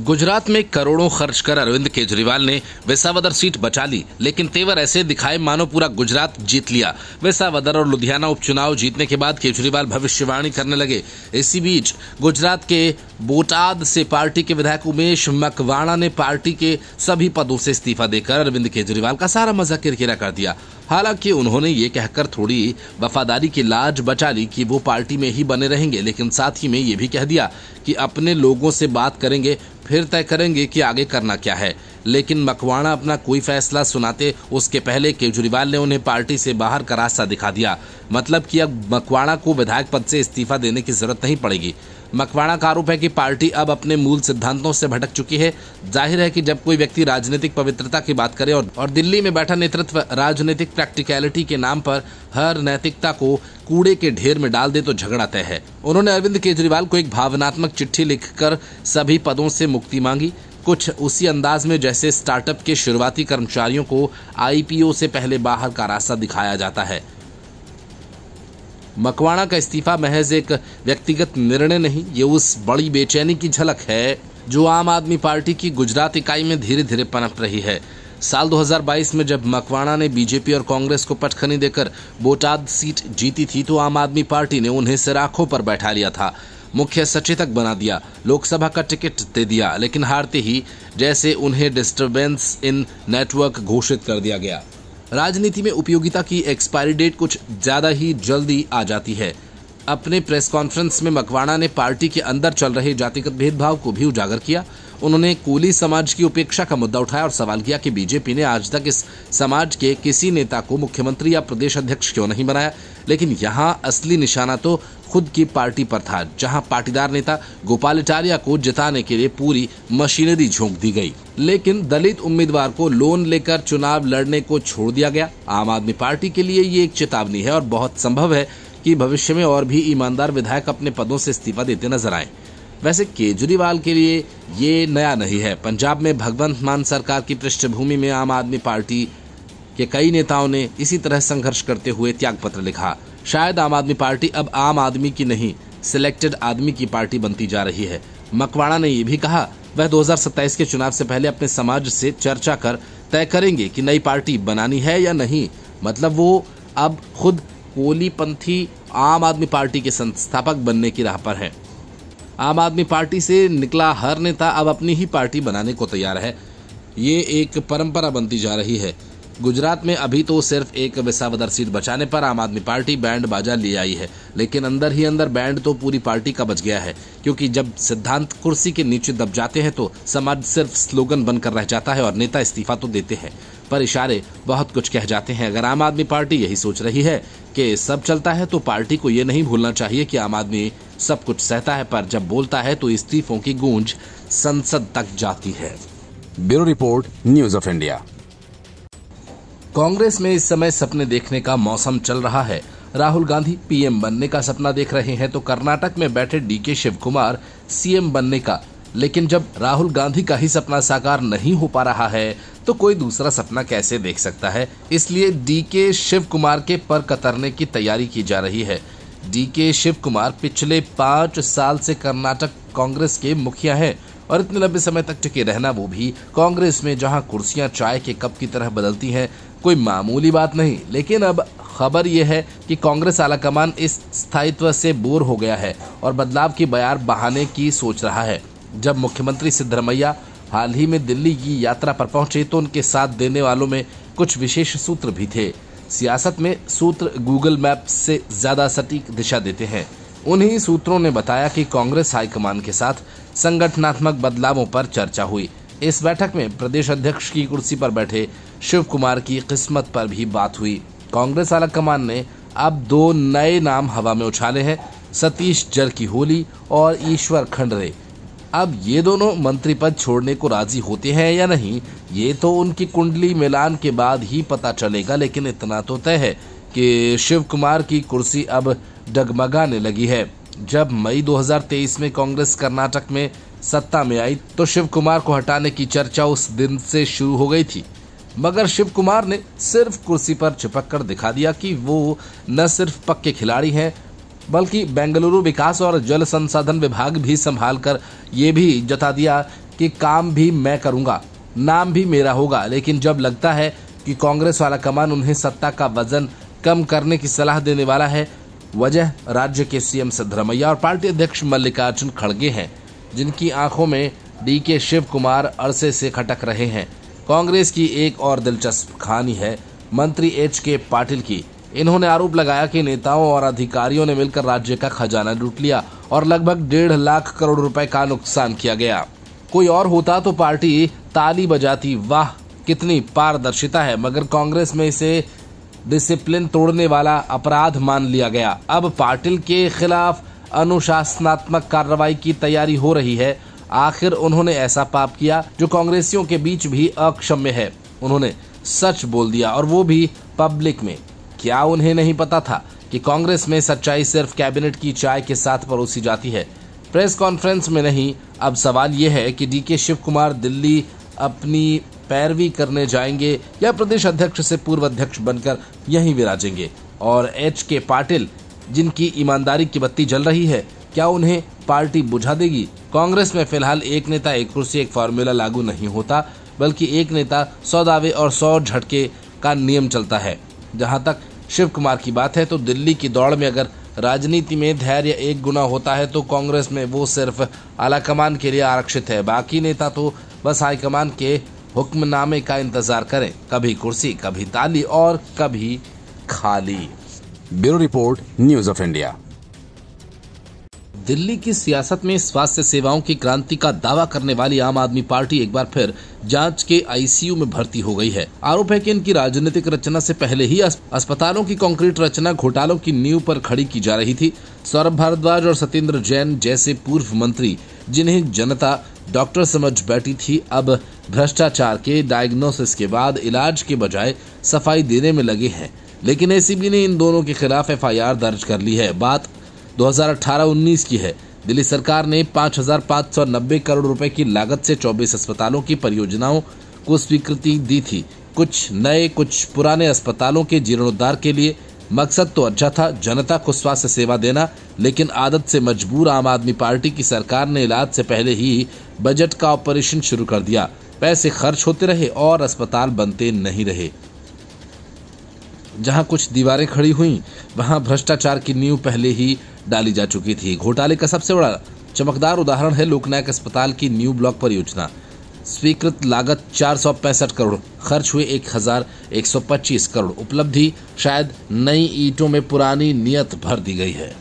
गुजरात में करोड़ों खर्च कर अरविंद केजरीवाल ने विसावदर सीट बचा ली, लेकिन तेवर ऐसे दिखाए मानो पूरा गुजरात जीत लिया। विसावदर और लुधियाना उपचुनाव जीतने के बाद केजरीवाल भविष्यवाणी करने लगे। इसी बीच गुजरात के बोटाद से पार्टी के विधायक उमेश मकवाणा ने पार्टी के सभी पदों से इस्तीफा देकर अरविंद केजरीवाल का सारा मजा किरकिरा कर दिया। हालांकि उन्होंने ये कहकर थोड़ी वफादारी की लाज बचा ली कि वो पार्टी में ही बने रहेंगे, लेकिन साथ ही में ये भी कह दिया कि अपने लोगों से बात करेंगे, फिर तय करेंगे कि आगे करना क्या है। लेकिन मकवाणा अपना कोई फैसला सुनाते उसके पहले केजरीवाल ने उन्हें पार्टी से बाहर का रास्ता दिखा दिया। मतलब कि अब मकवाणा को विधायक पद से इस्तीफा देने की जरूरत नहीं पड़ेगी। मकवाणा का आरोप है कि पार्टी अब अपने मूल सिद्धांतों से भटक चुकी है। जाहिर है कि जब कोई व्यक्ति राजनीतिक पवित्रता की बात करे और दिल्ली में बैठा नेतृत्व राजनीतिक प्रैक्टिकलिटी के नाम पर हर नैतिकता को कूड़े के ढेर में डाल दे तो झगड़ा तय है। उन्होंने अरविंद केजरीवाल को एक भावनात्मक चिट्ठी लिखकर सभी पदों से मुक्ति मांगी, कुछ उसी अंदाज में जैसे स्टार्टअप के शुरुआती कर्मचारियों को आईपीओ से पहले बाहर का रास्ता दिखाया जाता है। मकवाणा का इस्तीफा महज एक व्यक्तिगत निर्णय नहीं, ये उस बड़ी बेचैनी की झलक है जो आम आदमी पार्टी की गुजरात इकाई में धीरे धीरे पनप रही है। साल 2022 में जब मकवाणा ने बीजेपी और कांग्रेस को पटखनी देकर बोटाद सीट जीती थी तो आम आदमी पार्टी ने उन्हें सिराखों पर बैठा लिया था, मुख्य सचेतक बना दिया, लोकसभा का टिकट दे दिया, लेकिन हारते ही जैसे उन्हें डिस्टर्बेंस इन नेटवर्क घोषित कर दिया गया। राजनीति में उपयोगिता की एक्सपायरी डेट कुछ ज्यादा ही जल्दी आ जाती है। अपने प्रेस कॉन्फ्रेंस में मकवाणा ने पार्टी के अंदर चल रहे जातिगत भेदभाव को भी उजागर किया। उन्होंने कोली समाज की उपेक्षा का मुद्दा उठाया और सवाल किया कि बीजेपी ने आज तक इस समाज के किसी नेता को मुख्यमंत्री या प्रदेश अध्यक्ष क्यों नहीं बनाया। लेकिन यहाँ असली निशाना तो खुद की पार्टी पर था, जहां पाटीदार नेता गोपाल इटालिया को जिताने के लिए पूरी मशीनरी झोंक दी गई, लेकिन दलित उम्मीदवार को लोन लेकर चुनाव लड़ने को छोड़ दिया गया। आम आदमी पार्टी के लिए ये एक चेतावनी है और बहुत संभव है कि भविष्य में और भी ईमानदार विधायक अपने पदों से इस्तीफा देते नजर आए। वैसे केजरीवाल के लिए ये नया नहीं है। पंजाब में भगवंत मान सरकार की पृष्ठभूमि में आम आदमी पार्टी के कई नेताओं ने इसी तरह संघर्ष करते हुए त्याग पत्र लिखा। शायद आम आदमी पार्टी अब आम आदमी की नहीं, सिलेक्टेड आदमी की पार्टी बनती जा रही है। मकवाणा ने यह भी कहा वह 2027 के चुनाव से पहले अपने समाज से चर्चा कर तय करेंगे कि नई पार्टी बनानी है या नहीं। मतलब वो अब खुद कोलीपंथी आम आदमी पार्टी के संस्थापक बनने की राह पर है। आम आदमी पार्टी से निकला हर नेता अब अपनी ही पार्टी बनाने को तैयार है। ये एक परंपरा बनती जा रही है। गुजरात में अभी तो सिर्फ एक विसावदर सीट बचाने पर आम आदमी पार्टी बैंड बाजा ले आई है, लेकिन अंदर ही अंदर बैंड तो पूरी पार्टी का बच गया है, क्योंकि जब सिद्धांत कुर्सी के नीचे दब जाते हैं तो समाज सिर्फ स्लोगन बनकर रह जाता है और नेता इस्तीफा तो देते हैं पर इशारे बहुत कुछ कह जाते हैं। अगर आम आदमी पार्टी यही सोच रही है कि सब चलता है तो पार्टी को ये नहीं भूलना चाहिए कि आम आदमी सब कुछ सहता है, पर जब बोलता है तो इस्तीफों की गूंज संसद तक जाती है। Bureau report, news of India. Congress में इस समय सपने देखने का मौसम चल रहा है। राहुल गांधी पीएम बनने का सपना देख रहे हैं तो कर्नाटक में बैठे डीके शिव कुमार सीएम बनने का। लेकिन जब राहुल गांधी का ही सपना साकार नहीं हो पा रहा है तो कोई दूसरा सपना कैसे देख सकता है। इसलिए डीके शिव कुमार के पर कतरने की तैयारी की जा रही है। डीके शिव कुमार पिछले 5 साल से कर्नाटक कांग्रेस के मुखिया हैं और इतने लंबे समय तक टिके रहना, वो भी कांग्रेस में जहां कुर्सियां चाय के कप की तरह बदलती हैं, कोई मामूली बात नहीं। लेकिन अब खबर यह है कि कांग्रेस आलाकमान इस स्थायित्व से बोर हो गया है और बदलाव की बयार बहाने की सोच रहा है। जब मुख्यमंत्री सिद्धरमैया हाल ही में दिल्ली की यात्रा पर पहुंचे तो उनके साथ देने वालों में कुछ विशेष सूत्र भी थे। सियासत में सूत्र गूगल मैप से ज्यादा सटीक दिशा देते हैं। उन्हीं सूत्रों ने बताया कि कांग्रेस हाईकमान के साथ संगठनात्मक बदलावों पर चर्चा हुई। इस बैठक में प्रदेश अध्यक्ष की कुर्सी पर बैठे शिव कुमार की किस्मत पर भी बात हुई। कांग्रेस आलाकमान ने अब 2 नए नाम हवा में उछाले हैं, सतीश जरकीहोली और ईश्वर खंडरे। अब ये दोनों मंत्री पद छोड़ने को राजी होते हैं या नहीं, ये तो उनकी कुंडली मिलान के बाद ही पता चलेगा। लेकिन इतना तो तय है कि शिव कुमार की कुर्सी अब डगमगाने लगी है। जब मई 2023 में कांग्रेस कर्नाटक में सत्ता में आई तो शिव कुमार को हटाने की चर्चा उस दिन से शुरू हो गई थी, मगर शिव कुमार ने सिर्फ कुर्सी पर चिपक कर दिखा दिया कि वो न सिर्फ पक्के खिलाड़ी हैं बल्कि बेंगलुरु विकास और जल संसाधन विभाग भी संभाल कर ये भी जता दिया कि काम भी मैं करूंगा, नाम भी मेरा होगा, लेकिन जब लगता है कि कांग्रेस वाला कमान उन्हें सत्ता का वजन कम करने की सलाह देने वाला है, वजह राज्य के सीएम सिद्धरमैया और पार्टी अध्यक्ष मल्लिकार्जुन खड़गे हैं, जिनकी आंखों में डीके शिव कुमार अरसे से खटक रहे हैं। कांग्रेस की एक और दिलचस्प कहानी है मंत्री एच.के. पाटिल की। इन्होंने आरोप लगाया कि नेताओं और अधिकारियों ने मिलकर राज्य का खजाना लूट लिया और लगभग 1.5 लाख करोड़ रुपए का नुकसान किया गया। कोई और होता तो पार्टी ताली बजाती, वाह कितनी पारदर्शिता है, मगर कांग्रेस में इसे डिसिप्लिन तोड़ने वाला अपराध मान लिया गया। अब पाटिल के खिलाफ अनुशासनात्मक कार्रवाई की तैयारी हो रही है। आखिर उन्होंने ऐसा पाप किया जो कांग्रेसियों के बीच भी अक्षम्य है। उन्होंने सच बोल दिया और वो भी पब्लिक में। क्या उन्हें नहीं पता था कि कांग्रेस में सच्चाई सिर्फ कैबिनेट की चाय के साथ परोसी जाती है, प्रेस कॉन्फ्रेंस में नहीं। अब सवाल यह है कि डीके शिव कुमार दिल्ली अपनी पैरवी करने जाएंगे या प्रदेश अध्यक्ष से पूर्व अध्यक्ष बनकर यहीं विराजेंगे, और एच.के. पाटिल जिनकी ईमानदारी की बत्ती जल रही है, क्या उन्हें पार्टी बुझा देगी? कांग्रेस में फिलहाल एक नेता एक कुर्सी एक फॉर्मूला लागू नहीं होता, बल्कि एक नेता 100 दावे और 100 झटके का नियम चलता है। जहां तक शिव कुमार की बात है तो दिल्ली की दौड़ में अगर राजनीति में धैर्य 1 गुना होता है तो कांग्रेस में वो सिर्फ आलाकमान के लिए आरक्षित है। बाकी नेता तो बस हाईकमान के हुक्मनामे का इंतजार करें, कभी कुर्सी, कभी ताली और कभी खाली। Bureau report, news of India. Delhi की सियासत में स्वास्थ्य सेवाओं की क्रांति का दावा करने वाली आम आदमी पार्टी एक बार फिर जांच के आईसीयू में भर्ती हो गई है। आरोप है कि इनकी राजनीतिक रचना से पहले ही अस्पतालों की कंक्रीट रचना घोटालों की नींव पर खड़ी की जा रही थी। सौरभ भारद्वाज और सत्येंद्र जैन जैसे पूर्व मंत्री, जिन्हें जनता डॉक्टर समझ बैठी थी, अब भ्रष्टाचार के डायग्नोसिस के बाद इलाज के बजाय सफाई देने में लगे हैं। लेकिन एसीबी ने इन दोनों के खिलाफ एफआईआर दर्ज कर ली है। बात 2018-19 की है। दिल्ली सरकार ने 5,590 करोड़ रुपए की लागत से 24 अस्पतालों की परियोजनाओं को स्वीकृति दी थी। कुछ नए, कुछ पुराने अस्पतालों के जीर्णोद्धार के लिए। मकसद तो अच्छा था, जनता को स्वास्थ्य सेवा देना, लेकिन आदत से मजबूर आम आदमी पार्टी की सरकार ने इलाज से पहले ही बजट का ऑपरेशन शुरू कर दिया। पैसे खर्च होते रहे और अस्पताल बनते नहीं रहे। जहां कुछ दीवारें खड़ी हुई, वहां भ्रष्टाचार की नींव पहले ही डाली जा चुकी थी। घोटाले का सबसे बड़ा चमकदार उदाहरण है लोकनायक अस्पताल की न्यू ब्लॉक परियोजना। स्वीकृत लागत 465 करोड़, खर्च हुए 1,125 करोड़। उपलब्धि शायद नई ईंटों में पुरानी नियत भर दी गई है।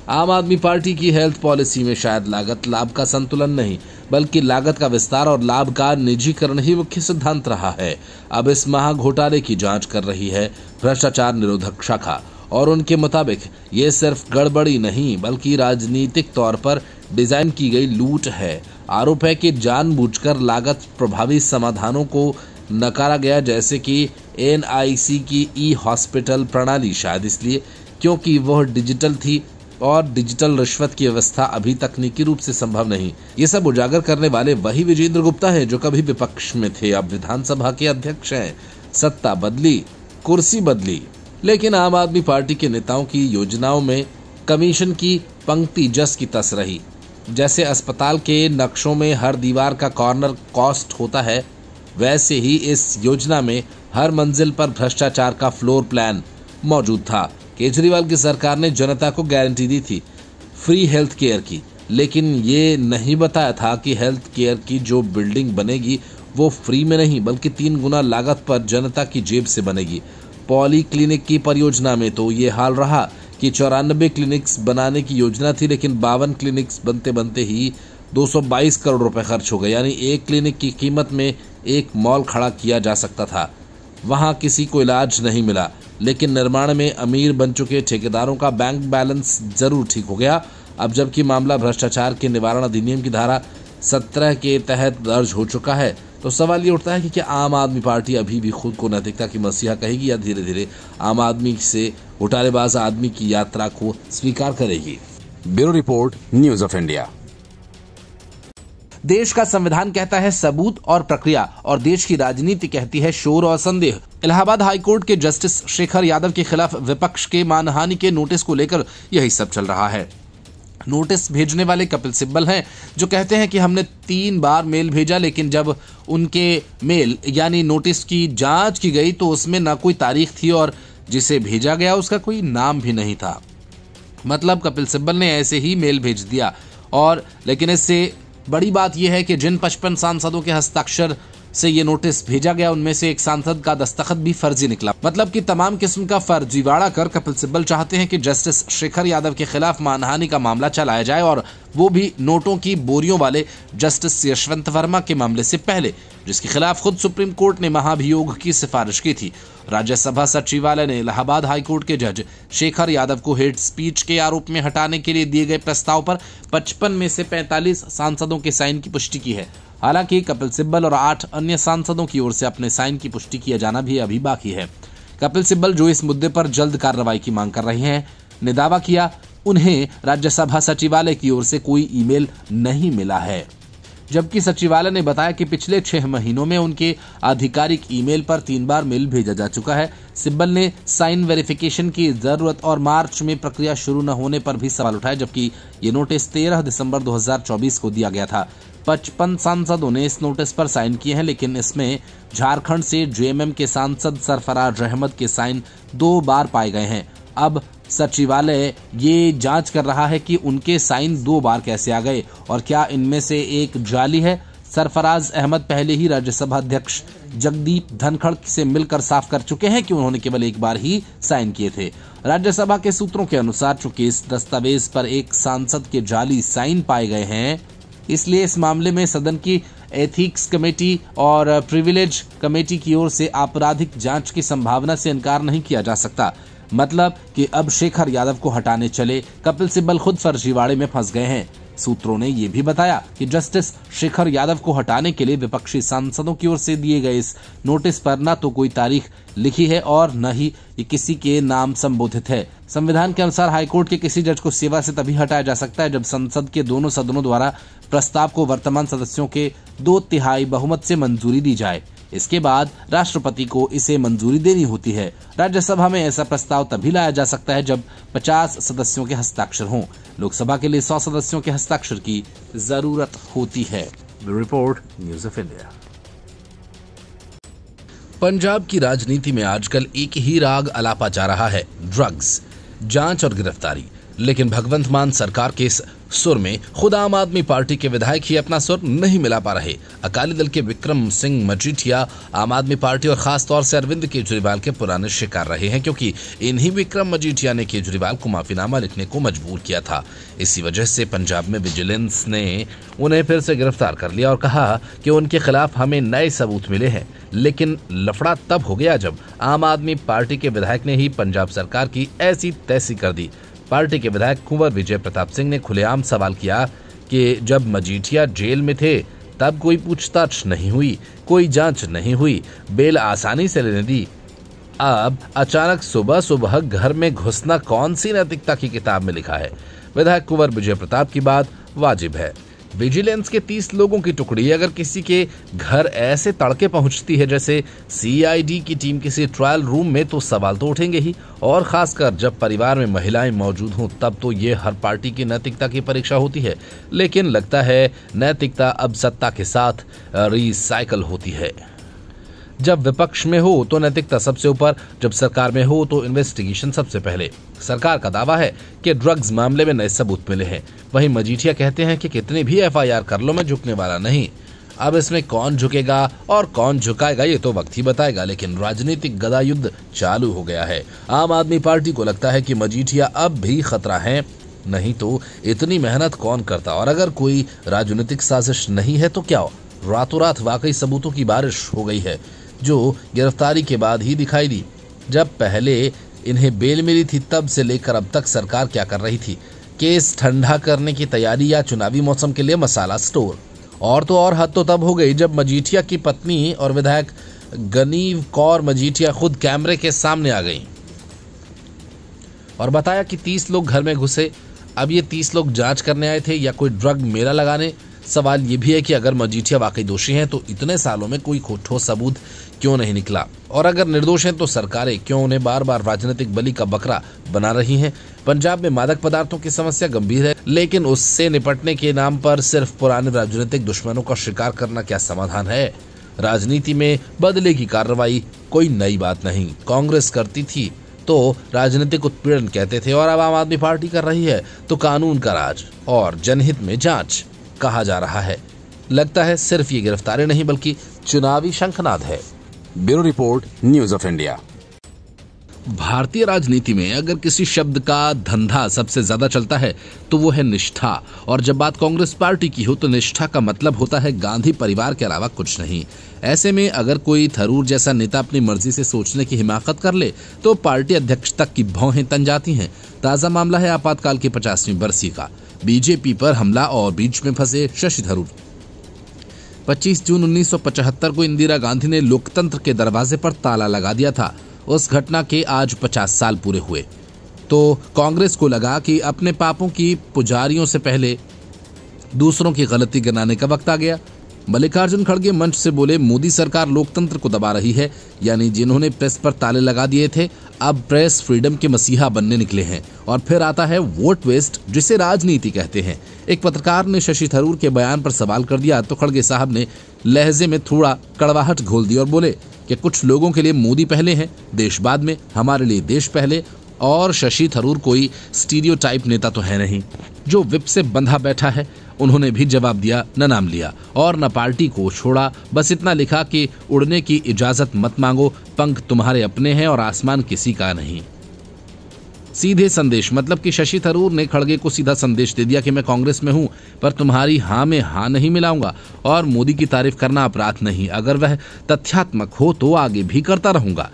आम आदमी पार्टी की हेल्थ पॉलिसी में शायद लागत लाभ का संतुलन नहीं, बल्कि लागत का विस्तार और लाभ का निजीकरण ही मुख्य सिद्धांत रहा है। अब इस महा घोटाले की जांच कर रही है भ्रष्टाचार निरोधक शाखा, और उनके मुताबिक ये सिर्फ गड़बड़ी नहीं, बल्कि राजनीतिक तौर पर डिजाइन की गई लूट है। आरोप है कि जानबूझकर लागत प्रभावी समाधानों को नकारा गया, जैसे कि एनआईसी की ई-हॉस्पिटल प्रणाली, शायद इसलिए क्योंकि वह डिजिटल थी और डिजिटल रिश्वत की व्यवस्था अभी तकनीकी रूप से संभव नहीं। ये सब उजागर करने वाले वही विजेंद्र गुप्ता हैं जो कभी विपक्ष में थे, अब विधानसभा के अध्यक्ष हैं। सत्ता बदली, कुर्सी बदली, लेकिन आम आदमी पार्टी के नेताओं की योजनाओं में कमीशन की पंक्ति जस की तस रही। जैसे अस्पताल के नक्शों में हर दीवार का कॉर्नर कॉस्ट होता है, वैसे ही इस योजना में हर मंजिल पर भ्रष्टाचार का फ्लोर प्लान मौजूद था। केजरीवाल की सरकार ने जनता को गारंटी दी थी फ्री हेल्थ केयर की, लेकिन ये नहीं बताया था कि हेल्थ केयर की जो बिल्डिंग बनेगी वो फ्री में नहीं, बल्कि 3 गुना लागत पर जनता की जेब से बनेगी। पॉली क्लिनिक की परियोजना में तो ये हाल रहा कि 94 क्लिनिक्स बनाने की योजना थी, लेकिन 52 क्लिनिक्स बनते बनते ही 222 करोड़ रुपए खर्च हो गए। यानी एक क्लिनिक की कीमत में एक मॉल खड़ा किया जा सकता था। वहां किसी को इलाज नहीं मिला, लेकिन निर्माण में अमीर बन चुके ठेकेदारों का बैंक बैलेंस जरूर ठीक हो गया। अब जबकि मामला भ्रष्टाचार के निवारण अधिनियम की धारा 17 के तहत दर्ज हो चुका है, तो सवाल ये उठता है कि क्या आम आदमी पार्टी अभी भी खुद को नैतिकता की मसीहा कहेगी या धीरे धीरे आम आदमी से घोटालेबाज आदमी की यात्रा को स्वीकार करेगी। Bureau report, news of India. देश का संविधान कहता है सबूत और प्रक्रिया, और देश की राजनीति कहती है शोर और संदेह। इलाहाबाद हाईकोर्ट के जस्टिस शेखर यादव के खिलाफ विपक्ष के मानहानि के नोटिस को लेकर यही सब चल रहा है। नोटिस भेजने वाले कपिल सिब्बल हैं, जो कहते हैं कि हमने 3 बार मेल भेजा, लेकिन जब उनके मेल यानी नोटिस की जांच की गई तो उसमें ना कोई तारीख थी और जिसे भेजा गया उसका कोई नाम भी नहीं था। मतलब कपिल सिब्बल ने ऐसे ही मेल भेज दिया। और लेकिन इससे बड़ी बात यह है कि जिन 55 सांसदों के हस्ताक्षर से ये नोटिस भेजा गया उनमें से एक सांसद का दस्तखत भी फर्जी निकला। मतलब कि तमाम किस्म का फर्जीवाड़ा कर कपिल सिब्बल चाहते हैं कि जस्टिस शेखर यादव के खिलाफ मानहानि का मामला चलाया जाए, और वो भी नोटों की बोरियों वाले जस्टिस यशवंत वर्मा के मामले से पहले, जिसके खिलाफ खुद सुप्रीम कोर्ट ने महाभियोग की सिफारिश की थी। राज्यसभा सचिवालय ने इलाहाबाद हाईकोर्ट के जज शेखर यादव को हेट स्पीच के आरोप में हटाने के लिए दिए गए प्रस्ताव पर 55 में से 45 सांसदों के साइन की पुष्टि की है। हालांकि कपिल सिब्बल और 8 अन्य सांसदों की ओर से अपने साइन की पुष्टि किया जाना भी अभी बाकी है। कपिल सिब्बल, जो इस मुद्दे पर जल्द कार्रवाई की मांग कर रहे हैं, ने दावा किया उन्हें राज्यसभा सचिवालय की ओर से कोई ईमेल नहीं मिला है, जबकि सचिवालय ने बताया कि पिछले 6 महीनों में उनके आधिकारिक ईमेल पर 3 बार मेल भेजा जा चुका है। सिब्बल ने साइन वेरिफिकेशन की जरूरत और मार्च में प्रक्रिया शुरू न होने पर भी सवाल उठाए, जबकि ये नोटिस 13 दिसंबर 2024 को दिया गया था। 55 सांसदों ने इस नोटिस पर साइन किए हैं, लेकिन इसमें झारखंड से जेएमएम के सांसद सरफराज अहमद के साइन 2 बार पाए गए हैं। अब सचिवालय ये जांच कर रहा है कि उनके साइन 2 बार कैसे आ गए और क्या इनमें से एक जाली है। सरफराज अहमद पहले ही राज्यसभा अध्यक्ष जगदीप धनखड़ से मिलकर साफ कर चुके हैं कि उन्होंने केवल 1 बार ही साइन किए थे। राज्यसभा के सूत्रों के अनुसार चूंकि इस दस्तावेज पर एक सांसद के जाली साइन पाए गए हैं, इसलिए इस मामले में सदन की एथिक्स कमेटी और प्रिविलेज कमेटी की ओर से आपराधिक जांच की संभावना से इनकार नहीं किया जा सकता। मतलब कि अब शेखर यादव को हटाने चले कपिल सिब्बल खुद फर्जीवाड़े में फंस गए हैं। सूत्रों ने यह भी बताया कि जस्टिस शेखर यादव को हटाने के लिए विपक्षी सांसदों की ओर से दिए गए इस नोटिस पर न तो कोई तारीख लिखी है और न ही ये किसी के नाम संबोधित है। संविधान के अनुसार हाईकोर्ट के किसी जज को सेवा से तभी हटाया जा सकता है जब संसद के दोनों सदनों द्वारा प्रस्ताव को वर्तमान सदस्यों के 2/3 बहुमत से मंजूरी दी जाए। इसके बाद राष्ट्रपति को इसे मंजूरी देनी होती है। राज्यसभा में ऐसा प्रस्ताव तभी लाया जा सकता है जब 50 सदस्यों के हस्ताक्षर हों। लोकसभा के लिए 100 सदस्यों के हस्ताक्षर की जरूरत होती है। Bureau report, news of India. Punjab की राजनीति में आजकल एक ही राग अलापा जा रहा है, ड्रग्स, जांच और गिरफ्तारी। लेकिन भगवंत मान सरकार के इस सुर में खुद आम आदमी पार्टी के विधायक ही अपना सुर नहीं मिला पा रहे। अकाली दल के विक्रम सिंह मजीठिया आम आदमी पार्टी और खास तौर से अरविंद केजरीवाल के पुराने शिकार रहे हैं, क्योंकि इन्हीं विक्रम मजीठिया ने केजरीवाल को माफीनामा लिखने को मजबूर किया था। इसी वजह से पंजाब में विजिलेंस ने उन्हें फिर से गिरफ्तार कर लिया और कहा कि उनके खिलाफ हमें नए सबूत मिले हैं। लेकिन लफड़ा तब हो गया जब आम आदमी पार्टी के विधायक ने ही पंजाब सरकार की ऐसी तैसी कर दी। पार्टी के विधायक कुंवर विजय प्रताप सिंह ने खुलेआम सवाल किया कि जब मजीठिया जेल में थे तब कोई पूछताछ नहीं हुई, कोई जांच नहीं हुई, बेल आसानी से लेने दी। अब अचानक सुबह सुबह घर में घुसना कौन सी नैतिकता की किताब में लिखा है? विधायक कुंवर विजय प्रताप की बात वाजिब है। विजिलेंस के 30 लोगों की टुकड़ी अगर किसी के घर ऐसे तड़के पहुंचती है जैसे सीआईडी की टीम किसी ट्रायल रूम में, तो सवाल तो उठेंगे ही। और खासकर जब परिवार में महिलाएं मौजूद हों तब तो ये हर पार्टी की नैतिकता की परीक्षा होती है। लेकिन लगता है नैतिकता अब सत्ता के साथ रिसाइकल होती है। जब विपक्ष में हो तो नैतिकता सबसे ऊपर, जब सरकार में हो तो इन्वेस्टिगेशन सबसे पहले। सरकार का दावा है कि ड्रग्स मामले में नए सबूत मिले हैं, वहीं मजीठिया कहते हैं कि कितने भी एफआईआर कर लो, मैं झुकने वाला नहीं। अब इसमें कौन झुकेगा और कौन झुकाएगा ये तो वक्त ही बताएगा, लेकिन राजनीतिक गदा युद्ध चालू हो गया है। आम आदमी पार्टी को लगता है कि मजीठिया अब भी खतरा है, नहीं तो इतनी मेहनत कौन करता। और अगर कोई राजनीतिक साजिश नहीं है तो क्या रातों रात वाकई सबूतों की बारिश हो गई है, जो गिरफ्तारी के बाद ही दिखाई दी। जब पहले इन्हें बेल मिली थी तब से लेकर अब तक सरकार क्या कर रही थी? केस ठंडा करने की तैयारी या चुनावी मौसम के लिए मसाला स्टोर? और तो और हद तो तब हो गई जब मजीठिया की पत्नी और विधायक गनीव कौर मजीठिया खुद कैमरे के सामने आ गई और बताया कि 30 लोग घर में घुसे। अब ये 30 लोग जांच करने आए थे या कोई ड्रग मेला लगाने? सवाल ये भी है कि अगर मजीठिया वाकई दोषी हैं तो इतने सालों में कोई ठोस सबूत क्यों नहीं निकला? और अगर निर्दोष हैं तो सरकारें क्यों उन्हें बार बार राजनीतिक बलि का बकरा बना रही हैं? पंजाब में मादक पदार्थों की समस्या गंभीर है, लेकिन उससे निपटने के नाम पर सिर्फ पुराने राजनीतिक दुश्मनों का शिकार करना क्या समाधान है? राजनीति में बदले की कार्रवाई कोई नई बात नहीं। कांग्रेस करती थी तो राजनीतिक उत्पीड़न कहते थे, और अब आम आदमी पार्टी कर रही है तो कानून का राज और जनहित में जांच कहा जा रहा है। लगता है सिर्फ ये गिरफ्तारी नहीं बल्कि चुनावी शंखनाद है। Bureau report, news of India. भारतीय राजनीति में अगर किसी शब्द का धंधा सबसे ज्यादा चलता है तो वो है निष्ठा, और जब बात कांग्रेस पार्टी की हो तो निष्ठा का मतलब होता है गांधी परिवार के अलावा कुछ नहीं। ऐसे में अगर कोई थरूर जैसा नेता अपनी मर्जी से सोचने की हिमाकत कर ले तो पार्टी अध्यक्ष तक की भौहें तन जाती हैं। ताजा मामला है आपातकाल की 50वीं बरसी का। बीजेपी पर हमला और बीच में फंसे शशि थरूर। 25 जून 1975 को इंदिरा गांधी ने लोकतंत्र के दरवाजे पर ताला लगा दिया था। उस घटना के आज 50 साल पूरे हुए तो कांग्रेस को लगा कि अपने पापों की पुजारियों से पहले दूसरों की गलती गिनाने का वक्त आ गया। मल्लिकार्जुन खड़गे मंच से बोले, मोदी सरकार लोकतंत्र को दबा रही है, यानी जिन्होंने प्रेस पर ताले लगा दिए थे अब प्रेस फ्रीडम के मसीहा बनने निकले हैं। और फिर आता है वो ट्विस्ट जिसे राजनीति कहते हैं। एक पत्रकार ने शशि थरूर के बयान पर सवाल कर दिया तो खड़गे साहब ने लहजे में थोड़ा कड़वाहट घोल दी और बोले कि कुछ लोगों के लिए मोदी पहले हैं, देश बाद में, हमारे लिए देश पहले। और शशि थरूर कोई स्टीरियोटाइप नेता तो है नहीं जो विप से बंधा बैठा है। उन्होंने भी जवाब दिया, न नाम लिया और न पार्टी को छोड़ा, बस इतना लिखा कि उड़ने की इजाजत मत मांगो, पंख तुम्हारे अपने हैं और आसमान किसी का नहीं। सीधे संदेश, मतलब कि शशि थरूर ने खड़गे को सीधा संदेश दे दिया कि मैं कांग्रेस में हूं पर तुम्हारी हां में हां नहीं मिलाऊंगा और मोदी की तारीफ करना अपराध नहीं, अगर वह तथ्यात्मक हो तो आगे भी करता रहूंगा।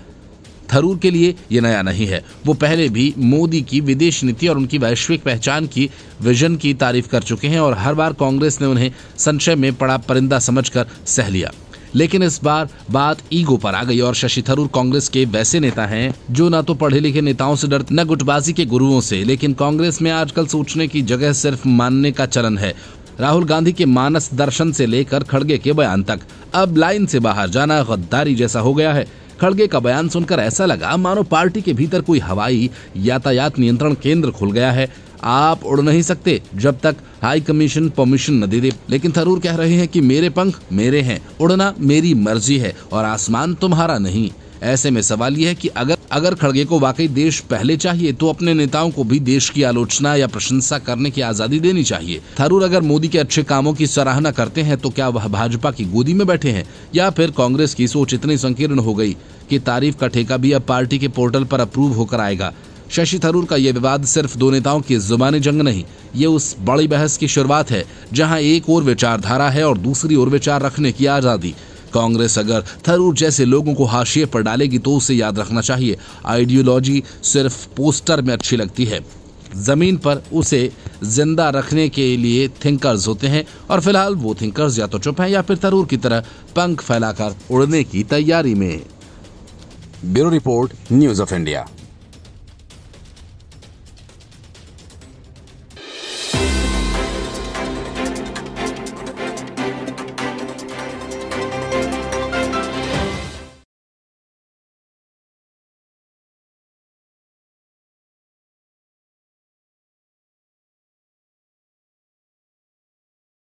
थरूर के लिए ये नया नहीं है, वो पहले भी मोदी की विदेश नीति और उनकी वैश्विक पहचान की विजन की तारीफ कर चुके हैं और हर बार कांग्रेस ने उन्हें संशय में पड़ा परिंदा समझकर सह लिया। लेकिन इस बार बात ईगो पर आ गई और शशि थरूर कांग्रेस के वैसे नेता हैं जो न तो पढ़े लिखे नेताओं से डरते न गुटबाजी के गुरुओं से। लेकिन कांग्रेस में आजकल सोचने की जगह सिर्फ मानने का चलन है। राहुल गांधी के मानस दर्शन से लेकर खड़गे के बयान तक अब लाइन से बाहर जाना गद्दारी जैसा हो गया है। खड़गे का बयान सुनकर ऐसा लगा मानो पार्टी के भीतर कोई हवाई यातायात नियंत्रण केंद्र खुल गया है। आप उड़ नहीं सकते जब तक हाई कमीशन परमिशन न दे दे। लेकिन थरूर कह रहे हैं कि मेरे पंख मेरे हैं, उड़ना मेरी मर्जी है और आसमान तुम्हारा नहीं। ऐसे में सवाल यह है कि अगर खड़गे को वाकई देश पहले चाहिए तो अपने नेताओं को भी देश की आलोचना या प्रशंसा करने की आजादी देनी चाहिए। थरूर अगर मोदी के अच्छे कामों की सराहना करते हैं तो क्या वह भाजपा की गोदी में बैठे हैं या फिर कांग्रेस की सोच इतनी संकीर्ण हो गई कि तारीफ का ठेका भी अब पार्टी के पोर्टल पर अप्रूव होकर आएगा। शशि थरूर का यह विवाद सिर्फ दो नेताओं की जुबानी जंग नहीं, ये उस बड़ी बहस की शुरुआत है जहां एक और विचारधारा है और दूसरी ओर विचार रखने की आजादी। कांग्रेस अगर थरूर जैसे लोगों को हाशिए पर डालेगी तो उसे याद रखना चाहिए, आइडियोलॉजी सिर्फ पोस्टर में अच्छी लगती है, जमीन पर उसे जिंदा रखने के लिए थिंकर्स होते हैं और फिलहाल वो थिंकर्स या तो चुप हैं या फिर थरूर की तरह पंख फैलाकर उड़ने की तैयारी में। Bureau report, news of India.